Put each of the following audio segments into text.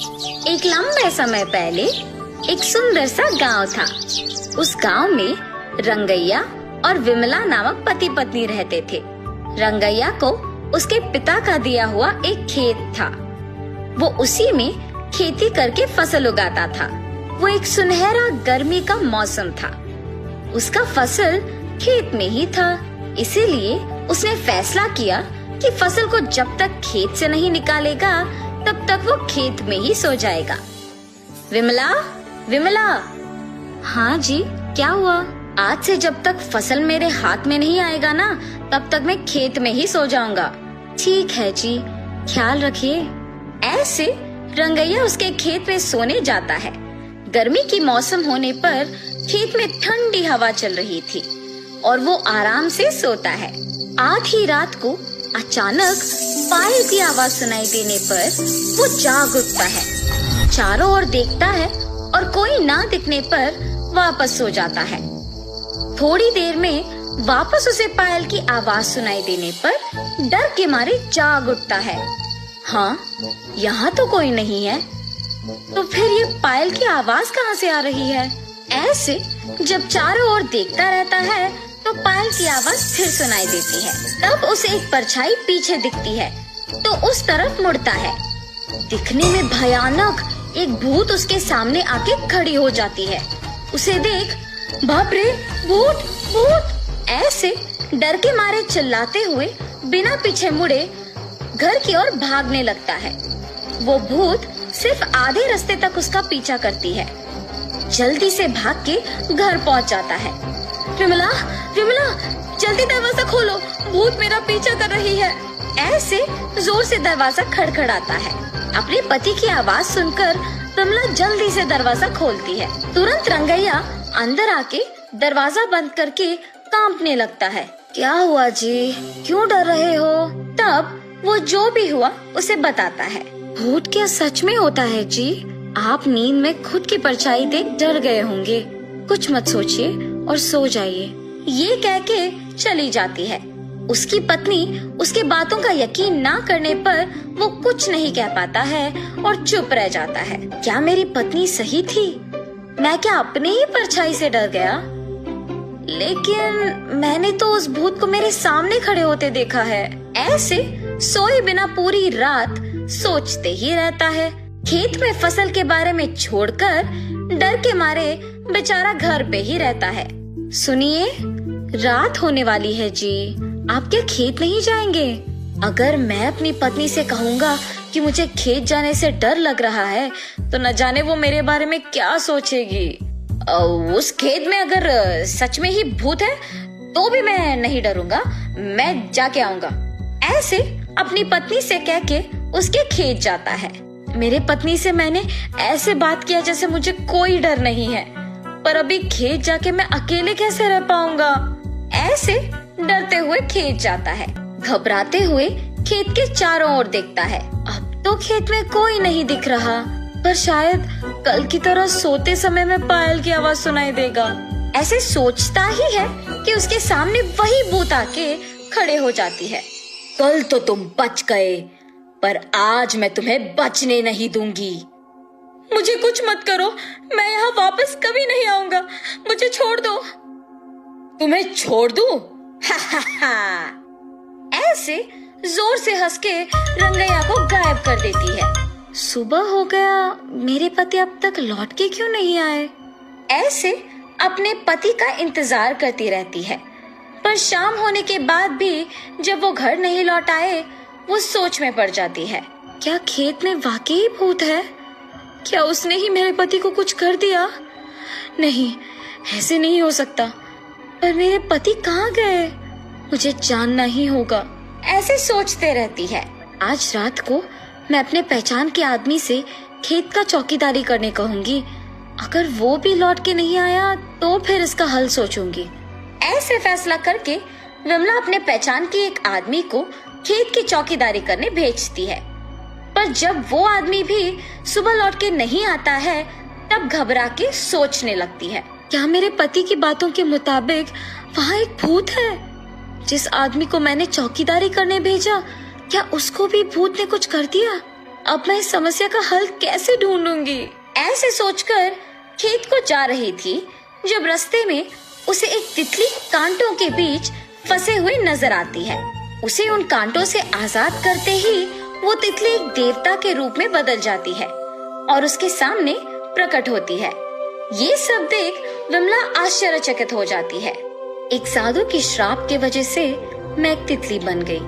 एक लंबे समय पहले एक सुंदर सा गांव था। उस गांव में रंगैया और विमला नामक पति पत्नी रहते थे। रंगैया को उसके पिता का दिया हुआ एक खेत था। वो उसी में खेती करके फसल उगाता था। वो एक सुनहरा गर्मी का मौसम था। उसका फसल खेत में ही था, इसीलिए उसने फैसला किया कि फसल को जब तक खेत से नहीं निकालेगा तब तक वो खेत में ही सो जाएगा। विमला, विमला। हाँ जी, क्या हुआ? आज से जब तक फसल मेरे हाथ में नहीं आएगा ना, तब तक मैं खेत में ही सो जाऊंगा। ठीक है जी, ख्याल रखिए। ऐसे रंगैया उसके खेत में सोने जाता है। गर्मी की मौसम होने पर खेत में ठंडी हवा चल रही थी और वो आराम से सोता है। आधी रात को अचानक पायल की आवाज सुनाई देने पर वो जाग उठता है। चारों ओर देखता है और कोई ना दिखने पर वापस सो जाता है। थोड़ी देर में वापस उसे पायल की आवाज सुनाई देने पर डर के मारे जाग उठता है। हाँ, यहाँ तो कोई नहीं है, तो फिर ये पायल की आवाज कहाँ से आ रही है? ऐसे जब चारों ओर देखता रहता है तो पायल की आवाज फिर सुनाई देती है। तब उसे एक परछाई पीछे दिखती है तो उस तरफ मुड़ता है। दिखने में भयानक एक भूत उसके सामने आके खड़ी हो जाती है। उसे देख बाप रे, भूत भूत! ऐसे डर के मारे चिल्लाते हुए बिना पीछे मुड़े घर की ओर भागने लगता है। वो भूत सिर्फ आधे रास्ते तक उसका पीछा करती है। जल्दी से भाग के घर पहुंच जाता है। विमला, विमला, जल्दी दरवाजा खोलो, भूत मेरा पीछा कर रही है। ऐसे जोर से दरवाजा खड़खड़ाता है। अपने पति की आवाज सुनकर विमला जल्दी से दरवाजा खोलती है। तुरंत रंगैया अंदर आके दरवाजा बंद करके कांपने लगता है। क्या हुआ जी, क्यों डर रहे हो? तब वो जो भी हुआ उसे बताता है। भूत क्या सच में होता है जी? आप नींद में खुद की परछाई देख डर गए होंगे। कुछ मत सोचिए और सो जाइए। ये कह के चली जाती है। उसकी पत्नी उसके बातों का यकीन ना करने पर वो कुछ नहीं कह पाता है और चुप रह जाता है। क्या मेरी पत्नी सही थी? मैं क्या अपने ही परछाई से डर गया? लेकिन मैंने तो उस भूत को मेरे सामने खड़े होते देखा है। ऐसे सोए बिना पूरी रात सोचते ही रहता है। खेत में फसल के बारे में छोड़कर डर के मारे बेचारा घर पे ही रहता है। सुनिए, रात होने वाली है जी, आप क्या खेत नहीं जाएंगे? अगर मैं अपनी पत्नी से कहूँगा कि मुझे खेत जाने से डर लग रहा है तो न जाने वो मेरे बारे में क्या सोचेगी। उस खेत में अगर सच में ही भूत है तो भी मैं नहीं डरूंगा, मैं जाके आऊंगा। ऐसे अपनी पत्नी से कह के उसके खेत जाता है। मेरे पत्नी से मैंने ऐसे बात किया जैसे मुझे कोई डर नहीं है, पर अभी खेत जाके मैं अकेले कैसे रह पाऊंगा? ऐसे डरते हुए खेत जाता है। घबराते हुए खेत के चारों ओर देखता है। अब तो खेत में कोई नहीं दिख रहा, पर शायद कल की तरह सोते समय में पायल की आवाज सुनाई देगा। ऐसे सोचता ही है कि उसके सामने वही भूत आके खड़े हो जाती है। कल तो तुम बच गए, पर आज मैं तुम्हें बचने नहीं दूंगी। मुझे कुछ मत करो, मैं यहाँ वापस कभी नहीं आऊंगा, मुझे छोड़ दो। तुम्हें छोड़ दूं? ऐसे जोर से हंस के रंगैया को गायब कर देती है। सुबह हो गया, मेरे पति अब तक लौट के क्यों नहीं आए? ऐसे अपने पति का इंतजार करती रहती है, पर शाम होने के बाद भी जब वो घर नहीं लौट आए, वो सोच में पड़ जाती है। क्या खेत में वाकई भूत है? क्या उसने ही मेरे पति को कुछ कर दिया? नहीं, ऐसे नहीं हो सकता। पर मेरे पति कहाँ गए? मुझे जानना ही होगा। ऐसे सोचते रहती है। आज रात को मैं अपने पहचान के आदमी से खेत का चौकीदारी करने कहूंगी। अगर वो भी लौट के नहीं आया तो फिर इसका हल सोचूंगी। ऐसे फैसला करके विमला अपने पहचान के एक आदमी को खेत की चौकीदारी करने भेजती है। पर जब वो आदमी भी सुबह लौट के नहीं आता है, तब घबरा के सोचने लगती है। क्या मेरे पति की बातों के मुताबिक वहाँ एक भूत है? जिस आदमी को मैंने चौकीदारी करने भेजा, क्या उसको भी भूत ने कुछ कर दिया? अब मैं इस समस्या का हल कैसे ढूंढूंगी? ऐसे सोचकर खेत को जा रही थी जब रास्ते में उसे एक तितली कांटों के बीच फंसे हुए नजर आती है। उसे उन कांटों से आजाद करते ही वो तितली एक देवता के रूप में बदल जाती है और उसके सामने प्रकट होती है। ये सब देख विमला आश्चर्यचकित हो जाती है। एक साधु की श्राप के वजह से मैं एक तितली बन गई।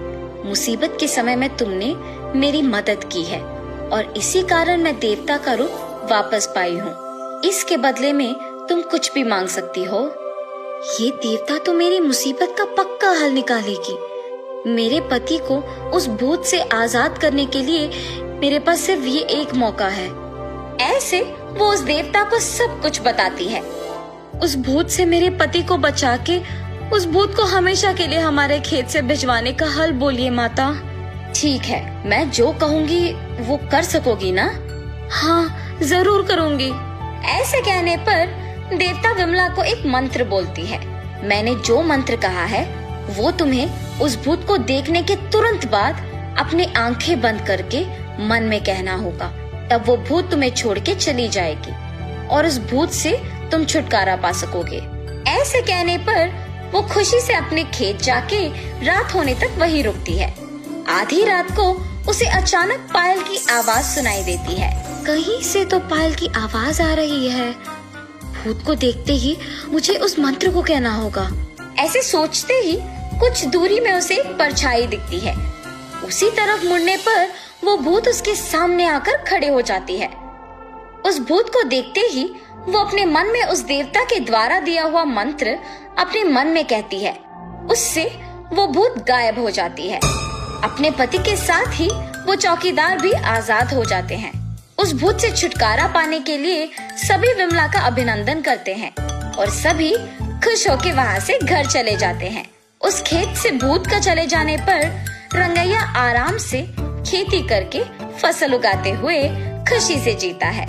मुसीबत के समय में तुमने मेरी मदद की है और इसी कारण मैं देवता का रूप वापस पाई हूँ। इसके बदले में तुम कुछ भी मांग सकती हो। ये देवता तो मेरी मुसीबत का पक्का हल निकालेगी। मेरे पति को उस भूत से आजाद करने के लिए मेरे पास सिर्फ ये एक मौका है। ऐसे वो उस देवता को सब कुछ बताती है। उस भूत से मेरे पति को बचा के उस भूत को हमेशा के लिए हमारे खेत से भिजवाने का हल बोलिए माता। ठीक है, मैं जो कहूँगी वो कर सकोगी ना? हाँ, जरूर करूँगी। ऐसे कहने पर देवता विमला को एक मंत्र बोलती है। मैंने जो मंत्र कहा है वो तुम्हें उस भूत को देखने के तुरंत बाद अपनी आंखें बंद करके मन में कहना होगा। तब वो भूत तुम्हें छोड़ के चली जाएगी और उस भूत से तुम छुटकारा पा सकोगे। ऐसे कहने पर वो खुशी से अपने खेत जाके रात होने तक वहीं रुकती है। आधी रात को उसे अचानक पायल की आवाज सुनाई देती है। कहीं से तो पायल की आवाज आ रही है। भूत को देखते ही मुझे उस मंत्र को कहना होगा। ऐसे सोचते ही कुछ दूरी में उसे एक परछाई दिखती है। उसी तरफ मुड़ने पर वो भूत उसके सामने आकर खड़े हो जाती है। उस भूत को देखते ही वो अपने मन में उस देवता के द्वारा दिया हुआ मंत्र अपने मन में कहती है। उससे वो भूत गायब हो जाती है। अपने पति के साथ ही वो चौकीदार भी आजाद हो जाते हैं। उस भूत से छुटकारा पाने के लिए सभी विमला का अभिनंदन करते हैं और सभी खुश होकर वहाँ से घर चले जाते हैं। उस खेत से भूत का चले जाने पर रंगैया आराम से खेती करके फसल उगाते हुए खुशी से जीता है।